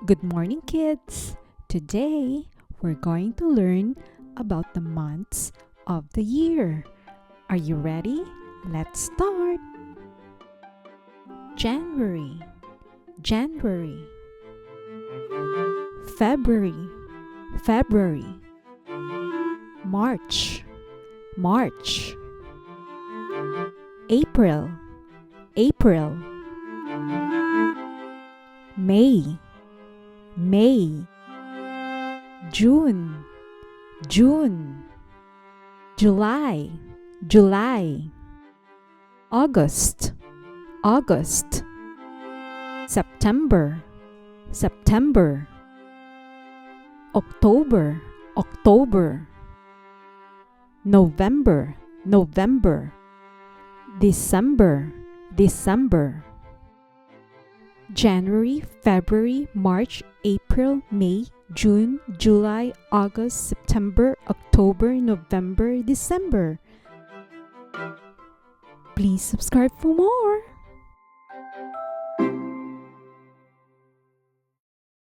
Good morning, kids! Today, we're going to learn about the months of the year. Are you ready? Let's start! January, January. February, February. March, March. April, April. May, May. June, June. July, July. August, August. September, September. October, October. November, November. December, December. January, February, March, April, May, June, July, August, September, October, November, December. Please subscribe for more.